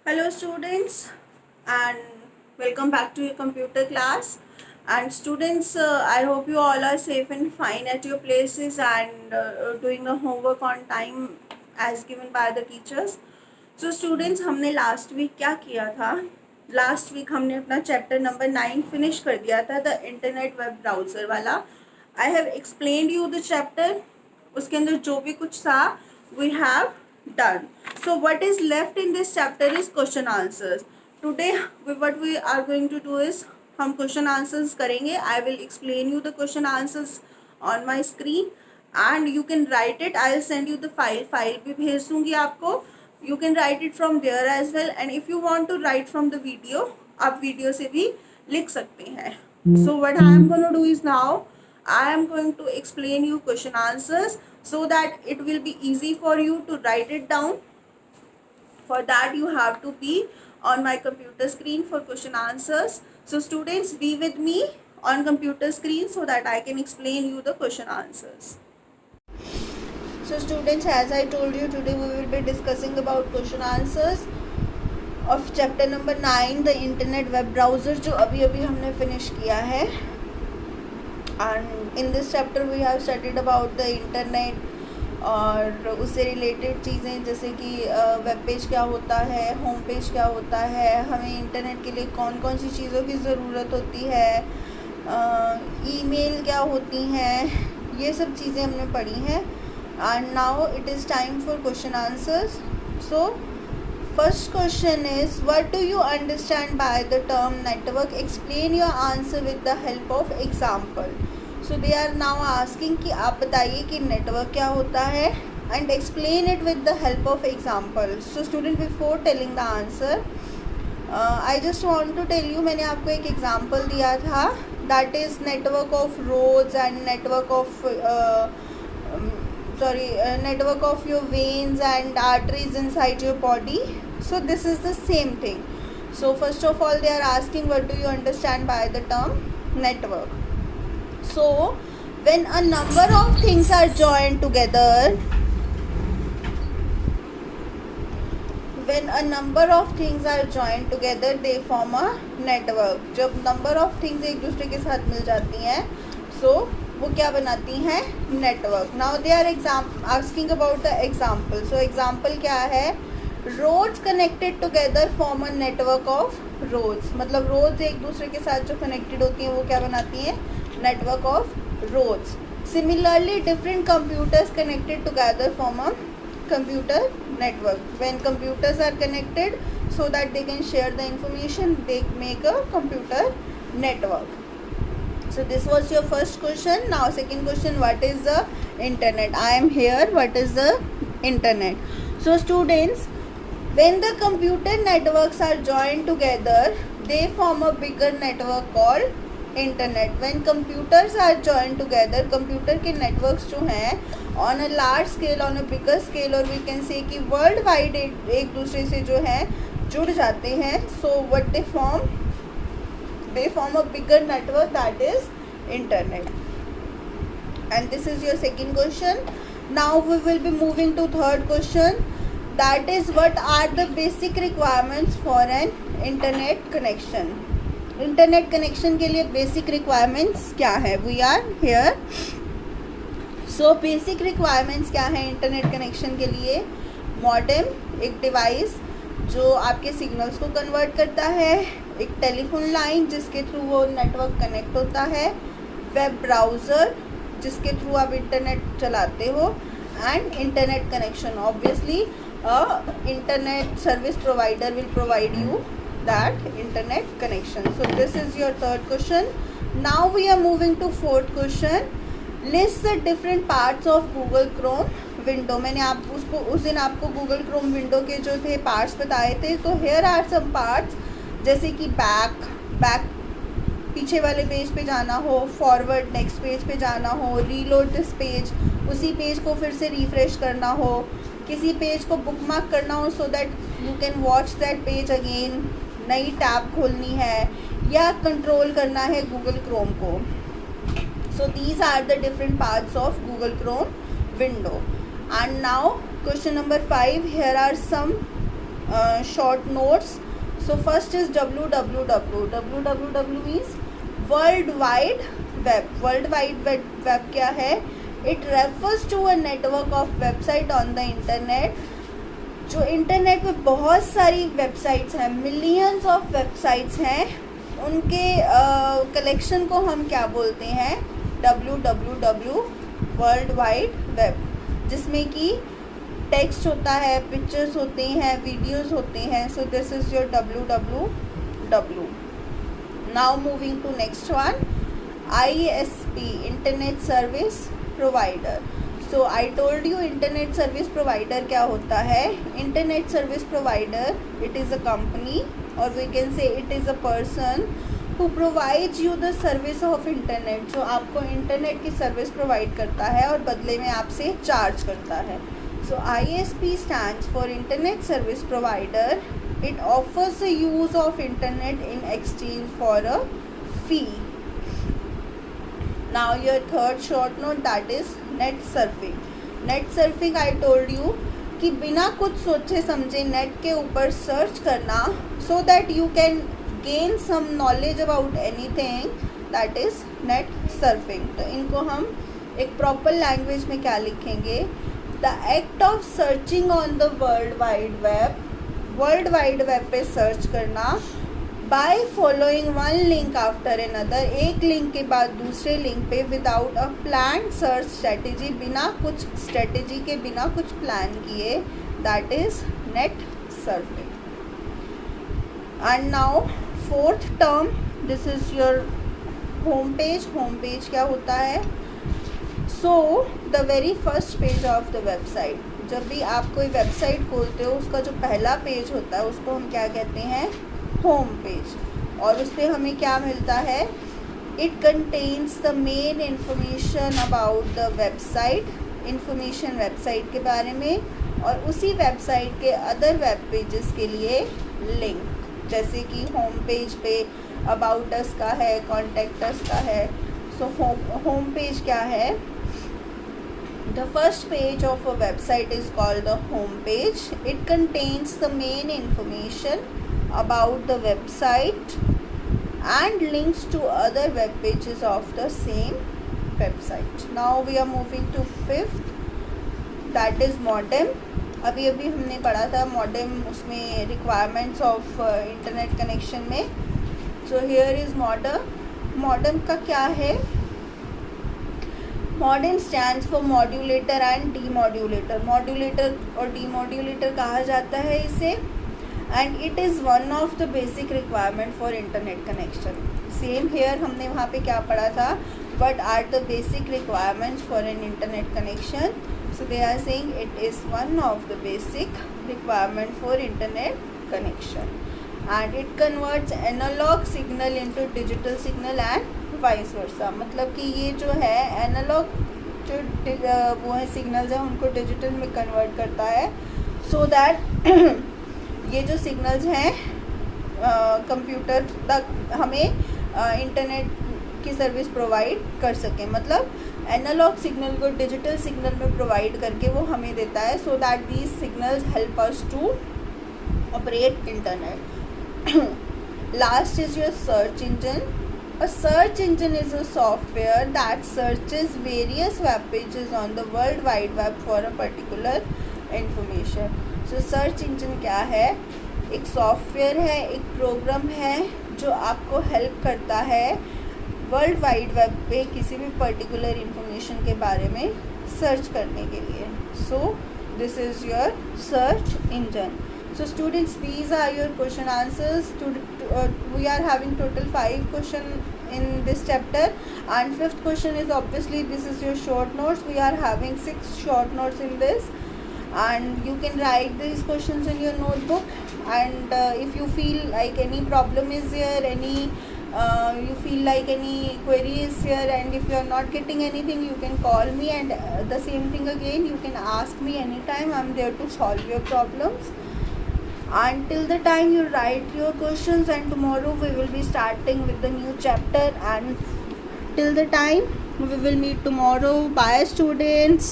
Hello students, and welcome back to your computer class. And students, I hope you all are safe and fine at your places and doing the homework on time as given by the teachers. So students, हमने last week क्या किया था? Last week हमने अपना chapter number 9 finish कर दिया था, the internet web browser वाला. I have explained you the chapter. उसके अंदर जो भी कुछ था we have done. So what is left in this chapter is question answers. Today what we are going to do is हम question answers करेंगे. I will explain you the question answers on my screen and you can write it. I will send you the file भी भेज दूँगी आपको. You can write it from there as well, and if you want to write from the video, आप video से भी लिख सकते हैं. So what I am going to do is now I am going to explain you question answers so that it will be easy for you to write it down. For that you have to be on my computer screen for question answers. So students, be with me on computer screen so that I can explain you the question answers. So students, as I told you, today we will be discussing about question answers of chapter number 9, the internet web browser, जो अभी हमने finish किया है. And in this chapter we have studied about the internet और उससे related चीज़ें जैसे कि वेब पेज क्या होता है, होम पेज क्या होता है, हमें इंटरनेट के लिए कौन कौन सी चीज़ों की ज़रूरत होती है, ईमेल क्या होती हैं, ये सब चीज़ें हमने पढ़ी हैं. And now it is time for question answers. So first question is what do you understand by the term network? Explain your answer with the help of example. So they are now asking कि आप बताइए कि network क्या होता है and explain it with the help of example. So student, before telling the answer I just want to tell you, मैंने आपको एक एग्जाम्पल दिया था, that is network of roads and network of network of your veins and arteries inside your body. So this is the same thing. So first of all they are asking what do you understand by the term network. So when a number of things are joined together, they form a network. जब number of things एक दूसरे के साथ मिल जाती हैं, so वो क्या बनाती हैं? Network. Now they are asking about the example. So example क्या है? Roads connected together form a network of roads. मतलब रोड्स एक दूसरे के साथ जो कनेक्टेड होती हैं वो क्या बनाती हैं? Network of roads. Similarly different computers connected together form a computer network. When computers are connected so that they can share the information, they make a computer network. So this was your first question. Now second question, what is the internet? I am here. What is the internet? So students, when the computer networks are joined together, they form a bigger network called internet. When computers are joined together, computer के networks जो हैं on a large scale, on a bigger scale, और we can say कि world wide एक दूसरे से जो है जुड़ जाते हैं. So what they form a bigger network, that is internet. And this is your second question. Now we will be moving to third question, that is what are the basic requirements for an internet connection. Internet connection के लिए basic requirements क्या है? We are here. So basic requirements क्या है internet connection के लिए? Modem, एक device जो आपके सिग्नल्स को कन्वर्ट करता है, एक टेलीफोन लाइन जिसके थ्रू वो नेटवर्क कनेक्ट होता है, वेब ब्राउज़र जिसके थ्रू आप इंटरनेट चलाते हो, and internet connection. Obviously internet service provider will provide you that internet connection. So this is your third question. Now we are moving to fourth question. List the different parts of Google Chrome window. मैंने आप उसको उस दिन आपको Google Chrome window के जो थे parts बताए थे. तो here are some parts, जैसे कि back पीछे वाले पेज पे जाना हो, फॉरवर्ड नेक्स्ट पेज पे जाना हो, रीलोड दिस पेज, उसी पेज को फिर से रिफ्रेश करना हो, किसी पेज को बुकमार्क करना हो so that you can watch that page again, नई टैब खोलनी है या कंट्रोल करना है गूगल क्रोम को. So these are the different parts of Google Chrome window. And now question number 5. Here are some short notes. So first is www. www means World Wide Web. World Wide Web क्या है? It refers to a network of website on the internet. जो internet पे बहुत सारी websites हैं, millions of websites हैं, उनके collection को हम क्या बोलते हैं? www, वर्ल्ड वाइड वेब, जिसमें कि टेक्स्ट होता है, पिक्चर्स होते हैं, वीडियोस होते हैं. So this is your www. Now moving to next one, ISP, internet service provider. So I told you internet service provider क्या होता है. Internet service provider, it is a company और we can say it is a person who provides you the service of internet. जो आपको internet की service provide करता है और बदले में आपसे चार्ज करता है. सो ISP stands for internet service provider. It offers the use of internet in exchange for a fee. Now your third short note, that is net surfing. Net surfing I told you कि बिना कुछ सोचे समझे net के ऊपर search करना so that you can gain some knowledge about anything, that is net surfing. तो इनको हम एक प्रॉपर लैंग्वेज में क्या लिखेंगे? The act of searching on the world wide web. World wide web पे सर्च करना by following one link after another, एक लिंक के बाद दूसरे लिंक पे without a planned search strategy, बिना कुछ स्ट्रेटेजी के, बिना कुछ प्लान किए, that is net surfing. And now fourth term, this is your home page. home page क्या होता है? So the very first page of the website, जब भी आप कोई वेबसाइट खोलते हो उसका जो पहला पेज होता है उसको हम क्या कहते हैं? Home page. और उस पर हमें क्या मिलता है? It contains the main information about the website, information website के बारे में और उसी वेबसाइट के अदर वेब पेजेस के लिए लिंक. जैसे कि होम पेज पे अबाउट अस का है, कॉन्टैक्ट अस का है. सो होम पेज क्या है? The first page of a website is called the home page. It contains the main information about the website and links to other web pages of the same website. Now we are moving to fifth, that is modem. अभी हमने पढ़ा था modem, उसमें requirements of internet connection में. So here is modem. modem का क्या है? Modem stands for modulator and demodulator. modulator और demodulator कहा जाता है इसे. And it is one of the basic requirement for internet connection. Same here, हमने वहाँ पे क्या पढ़ा था? What are the basic requirements for an internet connection? So they are saying it is one of the basic requirement for internet connection. And it converts analog signal into digital signal and vice versa. मतलब कि ये जो है analogue जो वो है signals हैं उनको डिजिटल में कन्वर्ट करता है so that ये जो सिग्नल्स हैं कंप्यूटर तक हमें इंटरनेट की सर्विस प्रोवाइड कर सकें. मतलब एनालॉग सिग्नल को डिजिटल सिग्नल में प्रोवाइड करके वो हमें देता है so that these signals help us to operate internet. Last is your search engine. A search engine is a software that searches various web pages on the world wide web for a particular information. So search engine क्या है? एक software है, एक programme है जो आपको help करता है वर्ल्ड वाइड वेब पे किसी भी पर्टिकुलर इंफॉर्मेशन के बारे में सर्च करने के लिए. सो this is your search engine. So students, these are your question answers. We are having total 5 questions in this chapter, and 5th question is obviously this is your short notes. We are having 6 short notes in this, and you can write these questions in your notebook. And if you feel like any problem is here, you feel like any query is here, and if you are not getting anything, you can call me, and the same thing again, you can ask me anytime. I'm there to solve your problems. Until the time you write your questions, and tomorrow we will be starting with the new chapter, and till the time we will meet tomorrow. Bye students.